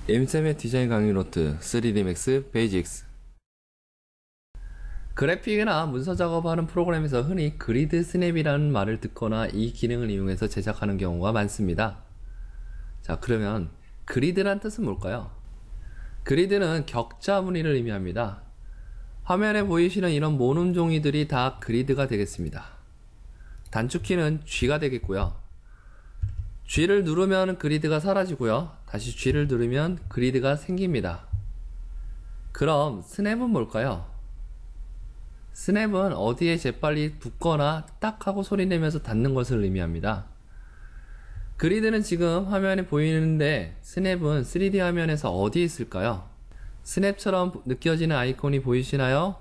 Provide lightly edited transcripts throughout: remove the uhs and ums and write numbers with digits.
임쌤의 디자인 강의 노트 3D Max 베이직스. 그래픽이나 문서 작업하는 프로그램에서 흔히 그리드 스냅이라는 말을 듣거나 이 기능을 이용해서 제작하는 경우가 많습니다. 자, 그러면 그리드란 뜻은 뭘까요? 그리드는 격자 무늬를 의미합니다. 화면에 보이시는 이런 모눔 종이들이 다 그리드가 되겠습니다. 단축키는 G가 되겠고요. G를 누르면 그리드가 사라지고요. 다시 G를 누르면 그리드가 생깁니다. 그럼 스냅은 뭘까요? 스냅은 어디에 재빨리 붙거나 딱 하고 소리 내면서 닿는 것을 의미합니다. 그리드는 지금 화면에 보이는데 스냅은 3D 화면에서 어디에 있을까요? 스냅처럼 느껴지는 아이콘이 보이시나요?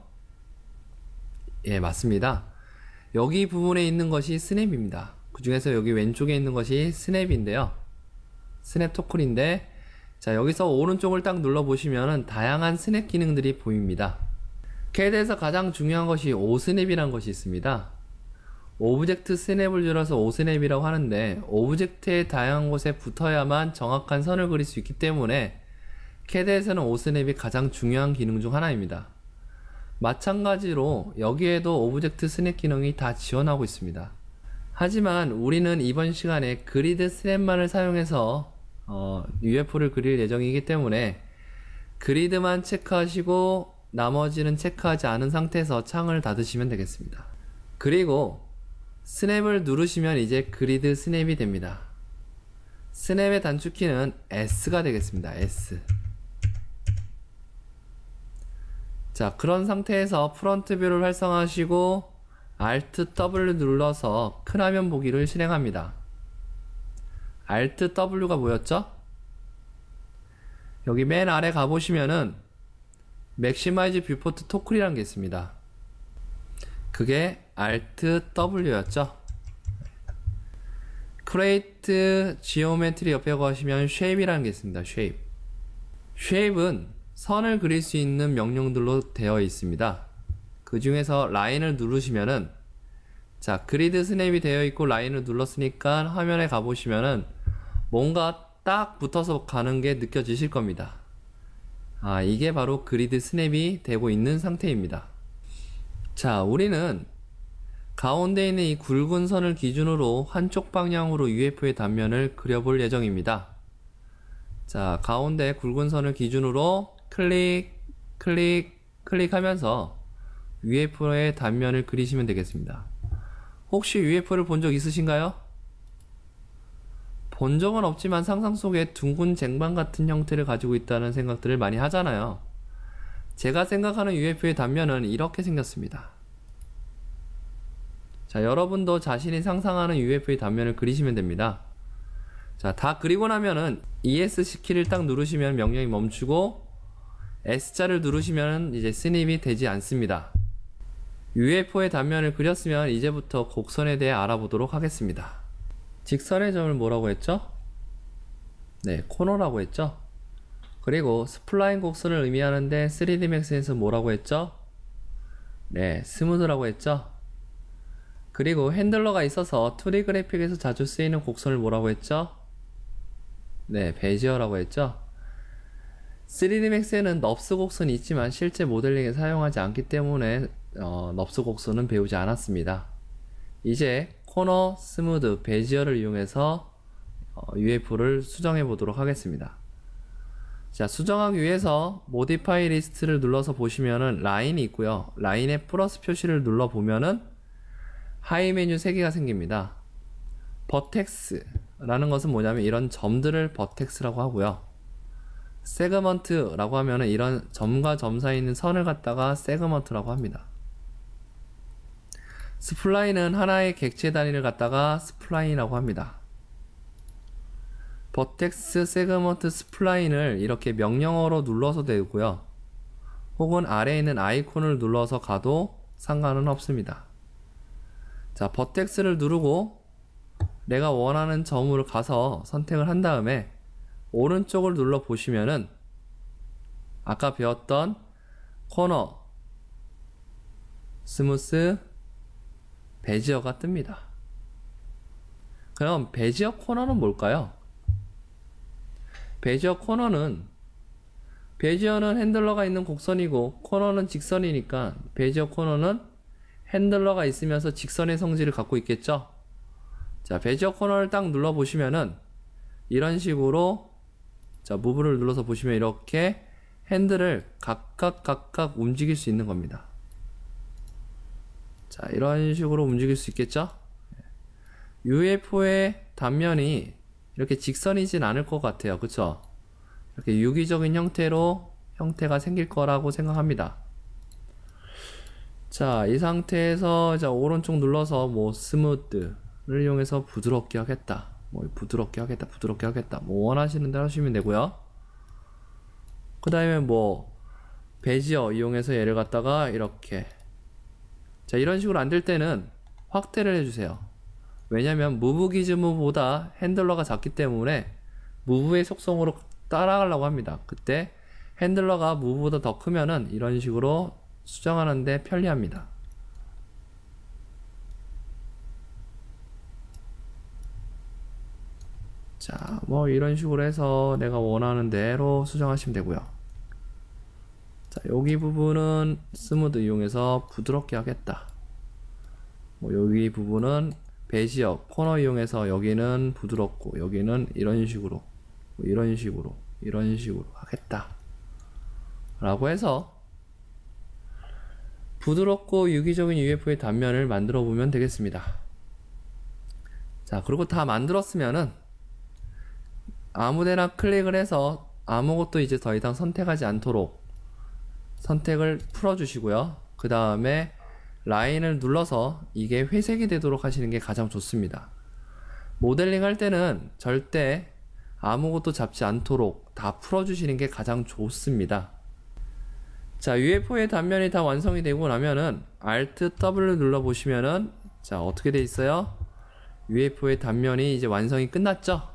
예, 맞습니다. 여기 부분에 있는 것이 스냅입니다. 그 중에서 여기 왼쪽에 있는 것이 스냅인데요. 스냅 토클인데, 자, 여기서 오른쪽을 딱 눌러보시면 다양한 스냅 기능들이 보입니다. CAD에서 가장 중요한 것이 오스냅이라는 것이 있습니다. 오브젝트 스냅을 줄여서 오스냅이라고 하는데, 오브젝트의 다양한 곳에 붙어야만 정확한 선을 그릴 수 있기 때문에 CAD에서는 오스냅이 가장 중요한 기능 중 하나입니다. 마찬가지로 여기에도 오브젝트 스냅 기능이 다 지원하고 있습니다. 하지만 우리는 이번 시간에 그리드 스냅만을 사용해서 UFO를 그릴 예정이기 때문에 그리드만 체크하시고 나머지는 체크하지 않은 상태에서 창을 닫으시면 되겠습니다. 그리고 스냅을 누르시면 이제 그리드 스냅이 됩니다. 스냅의 단축키는 S가 되겠습니다. S. 자, 그런 상태에서 프론트 뷰를 활성화하시고 Alt W 눌러서 큰 화면 보기를 실행합니다. Alt W가 뭐였죠? 여기 맨 아래 가보시면은 Maximize Viewport Toggle이라는 게 있습니다. 그게 Alt W였죠. Create Geometry 옆에 가시면 Shape이라는 게 있습니다. Shape. Shape은 선을 그릴 수 있는 명령들로 되어 있습니다. 그 중에서 라인을 누르시면은, 자, 그리드 스냅이 되어 있고 라인을 눌렀으니까 화면에 가보시면은 뭔가 딱 붙어서 가는 게 느껴지실 겁니다. 아, 이게 바로 그리드 스냅이 되고 있는 상태입니다. 자, 우리는 가운데 있는 이 굵은 선을 기준으로 한쪽 방향으로 UFO의 단면을 그려볼 예정입니다. 자, 가운데 굵은 선을 기준으로 클릭하면서 UFO의 단면을 그리시면 되겠습니다. 혹시 UFO를 본 적 있으신가요? 본 적은 없지만 상상 속에 둥근 쟁반 같은 형태를 가지고 있다는 생각들을 많이 하잖아요. 제가 생각하는 UFO의 단면은 이렇게 생겼습니다. 자, 여러분도 자신이 상상하는 UFO의 단면을 그리시면 됩니다. 자, 다 그리고 나면은 ESC 키를 딱 누르시면 명령이 멈추고 S자를 누르시면 이제 스냅이 되지 않습니다. UFO의 단면을 그렸으면 이제부터 곡선에 대해 알아보도록 하겠습니다. 직선의 점을 뭐라고 했죠? 네, 코너라고 했죠? 그리고 스플라인 곡선을 의미하는데 3D Max에서 뭐라고 했죠? 네, 스무드라고 했죠? 그리고 핸들러가 있어서 2D 그래픽에서 자주 쓰이는 곡선을 뭐라고 했죠? 네, 베지어라고 했죠? 3D Max에는 넙스 곡선이 있지만 실제 모델링에 사용하지 않기 때문에 넙스 곡선은 배우지 않았습니다. 이제 코너, 스무드, 베지어를 이용해서 UFO를 수정해 보도록 하겠습니다. 자, 수정하기 위해서 모디파이 리스트를 눌러서 보시면은 라인이 있고요. 라인에 플러스 표시를 눌러 보면은 하이 메뉴 3개가 생깁니다. 버텍스라는 것은 뭐냐면 이런 점들을 버텍스라고 하고요. 세그먼트라고 하면은 이런 점과 점 사이에 있는 선을 갖다가 세그먼트라고 합니다. 스플라인은 하나의 객체 단위를 갖다가 스플라인이라고 합니다. 버텍스, 세그먼트, 스플라인을 이렇게 명령어로 눌러서 되고요. 혹은 아래에 있는 아이콘을 눌러서 가도 상관은 없습니다. 자, 버텍스를 누르고 내가 원하는 점으로 가서 선택을 한 다음에 오른쪽을 눌러 보시면은 아까 배웠던 코너, 스무스, 베지어가 뜹니다. 그럼 베지어 코너는 뭘까요? 베지어 코너는 베지어는 핸들러가 있는 곡선이고 코너는 직선이니까 베지어 코너는 핸들러가 있으면서 직선의 성질을 갖고 있겠죠. 자, 베지어 코너를 딱 눌러 보시면은 이런 식으로, 자, 무브를 눌러서 보시면 이렇게 핸들을 각각 움직일 수 있는 겁니다. 자, 이런 식으로 움직일 수 있겠죠. UFO의 단면이 이렇게 직선이진 않을 것 같아요. 그쵸? 이렇게 유기적인 형태가 생길 거라고 생각합니다. 자, 이 상태에서 자, 오른쪽 눌러서 뭐 스무드를 이용해서 부드럽게 하겠다, 뭐 부드럽게 하겠다, 뭐 원하시는 대로 하시면 되고요. 그 다음에 뭐 베지어 이용해서 얘를 갖다가 이렇게, 자, 이런 식으로 안 될 때는 확대를 해주세요. 왜냐면 무브 기즈무보다 핸들러가 작기 때문에 무브의 속성으로 따라가려고 합니다. 그때 핸들러가 무브보다 더 크면은 이런 식으로 수정하는데 편리합니다. 자, 뭐 이런 식으로 해서 내가 원하는 대로 수정하시면 되고요. 자, 여기 부분은 스무드 이용해서 부드럽게 하겠다, 뭐 여기 부분은 베지어 코너 이용해서 여기는 부드럽고 여기는 이런 식으로, 뭐 이런 식으로 하겠다 라고 해서 부드럽고 유기적인 UFO의 단면을 만들어 보면 되겠습니다. 자, 그리고 다 만들었으면은 아무데나 클릭을 해서 아무것도 이제 더 이상 선택하지 않도록 선택을 풀어 주시고요. 그 다음에 라인을 눌러서 이게 회색이 되도록 하시는 게 가장 좋습니다. 모델링 할 때는 절대 아무것도 잡지 않도록 다 풀어 주시는 게 가장 좋습니다. 자, UFO의 단면이 다 완성이 되고 나면은 Alt W 눌러 보시면은, 자, 어떻게 돼 있어요? UFO의 단면이 이제 완성이 끝났죠?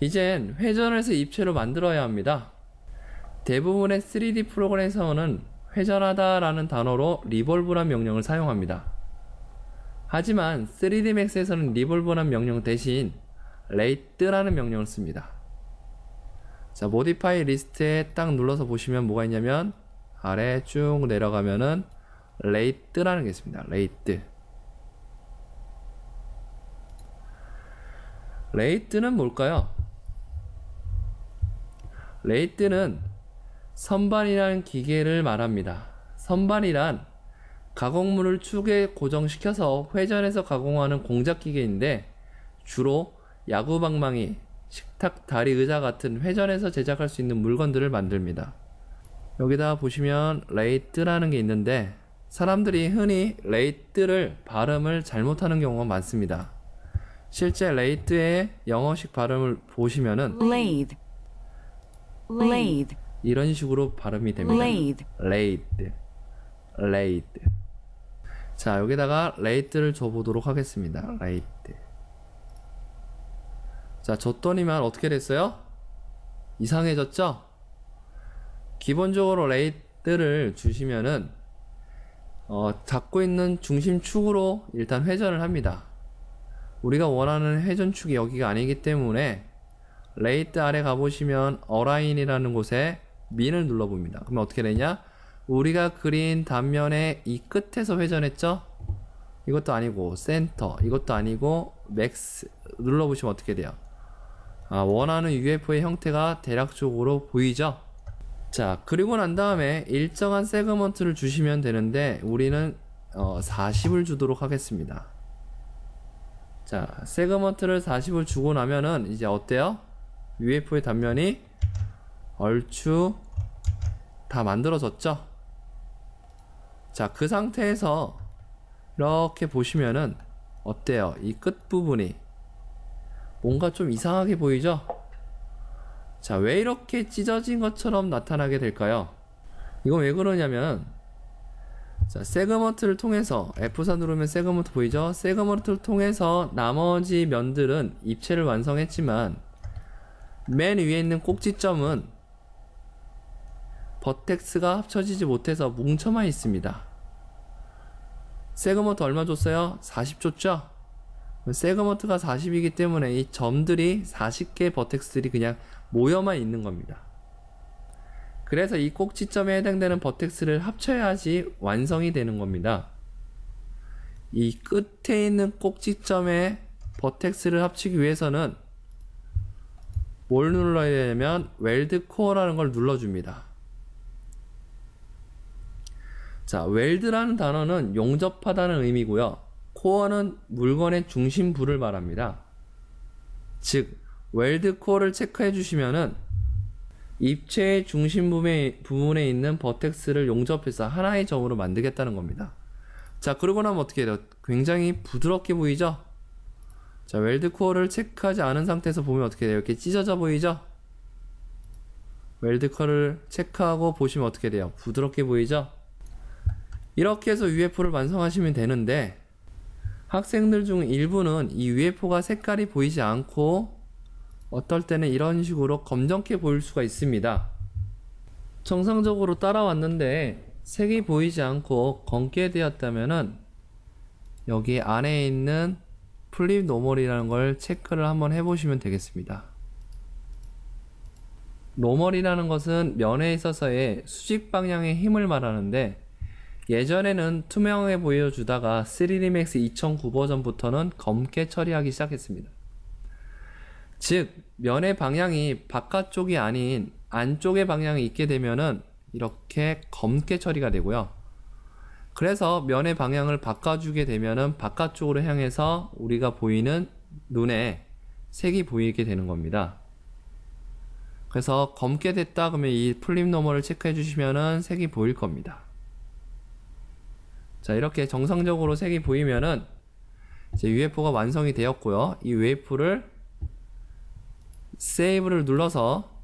이젠 회전을 해서 입체로 만들어야 합니다. 대부분의 3D 프로그램에서는 회전하다 라는 단어로 리볼브란 명령을 사용합니다. 하지만 3D Max에서는 리볼브란 명령 대신 레이트라는 명령을 씁니다. 자, 모디파이 리스트에 딱 눌러서 보시면 뭐가 있냐면 아래 쭉 내려가면은 레이트라는 게 있습니다. 레이트는 뭘까요? 레이트는 선반이라는 기계를 말합니다. 선반이란 가공물을 축에 고정시켜서 회전해서 가공하는 공작 기계인데 주로 야구방망이, 식탁, 다리, 의자 같은 회전해서 제작할 수 있는 물건들을 만듭니다. 여기다 보시면 레이트라는 게 있는데 사람들이 흔히 레이트를 발음을 잘못하는 경우가 많습니다. 실제 레이트의 영어식 발음을 보시면은 lathe 이런 식으로 발음이 됩니다. lathe. 자, 여기다가 lathe를 줘보도록 하겠습니다. lathe. 자, 줬더니만 어떻게 됐어요? 이상해졌죠? 기본적으로 lathe를 주시면은 잡고 있는 중심축으로 일단 회전을 합니다. 우리가 원하는 회전축이 여기가 아니기 때문에 레이트 아래 가보시면 어라인이라는 곳에 민을 눌러봅니다. 그러면 어떻게 되냐? 우리가 그린 단면의 이 끝에서 회전했죠? 이것도 아니고 센터, 이것도 아니고 맥스 눌러보시면 어떻게 돼요? 원하는 UFO의 형태가 대략적으로 보이죠? 자, 그리고 난 다음에 일정한 세그먼트를 주시면 되는데 우리는 40을 주도록 하겠습니다. 자, 세그먼트를 40을 주고 나면은 이제 어때요? UFO의 단면이 얼추 다 만들어졌죠? 자, 그 상태에서 이렇게 보시면은 어때요? 이 끝부분이 뭔가 좀 이상하게 보이죠? 자, 왜 이렇게 찢어진 것처럼 나타나게 될까요? 이건 왜 그러냐면, 자, 세그먼트를 통해서 F4 누르면 세그먼트 보이죠? 세그먼트를 통해서 나머지 면들은 입체를 완성했지만 맨 위에 있는 꼭지점은 버텍스가 합쳐지지 못해서 뭉쳐만 있습니다. 세그먼트 얼마 줬어요? 40 줬죠? 세그먼트가 40이기 때문에 이 점들이 40개의 버텍스들이 그냥 모여만 있는 겁니다. 그래서 이 꼭지점에 해당되는 버텍스를 합쳐야지 완성이 되는 겁니다. 이 끝에 있는 꼭지점에 버텍스를 합치기 위해서는 뭘 눌러야 되냐면 웰드 코어라는 걸 눌러줍니다. 자, 웰드라는 단어는 용접하다는 의미고요. 코어는 물건의 중심부를 말합니다. 즉, 웰드 코어를 체크해 주시면은 입체의 중심 부분에 있는 버텍스를 용접해서 하나의 점으로 만들겠다는 겁니다. 자, 그러고 나면 어떻게 해요? 굉장히 부드럽게 보이죠? 자, 웰드 코어를 체크하지 않은 상태에서 보면 어떻게 돼요? 이렇게 찢어져 보이죠? 웰드 코어를 체크하고 보시면 어떻게 돼요? 부드럽게 보이죠? 이렇게 해서 UFO를 완성하시면 되는데, 학생들 중 일부는 이 UFO가 색깔이 보이지 않고 어떨 때는 이런 식으로 검정게 보일 수가 있습니다. 정상적으로 따라왔는데 색이 보이지 않고 검게 되었다면은 여기 안에 있는 플립 노멀이라는 걸 체크를 한번 해보시면 되겠습니다. 노멀이라는 것은 면에 있어서의 수직 방향의 힘을 말하는데, 예전에는 투명하게 보여주다가 3D Max 2009 버전부터는 검게 처리하기 시작했습니다. 즉, 면의 방향이 바깥쪽이 아닌 안쪽의 방향이 있게 되면은 이렇게 검게 처리가 되고요. 그래서 면의 방향을 바꿔주게 되면은 바깥쪽으로 향해서 우리가 보이는 눈에 색이 보이게 되는 겁니다. 그래서 검게 됐다 그러면 이 플립 노멀을 체크해 주시면은 색이 보일 겁니다. 자, 이렇게 정상적으로 색이 보이면은 이제 UFO가 완성이 되었고요. 이 UFO를 세이브를 눌러서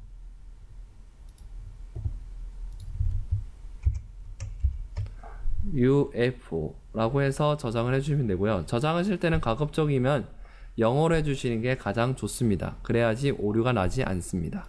UFO라고 해서 저장을 해주시면 되고요. 저장하실 때는 가급적이면 영어로 해주시는 게 가장 좋습니다. 그래야지 오류가 나지 않습니다.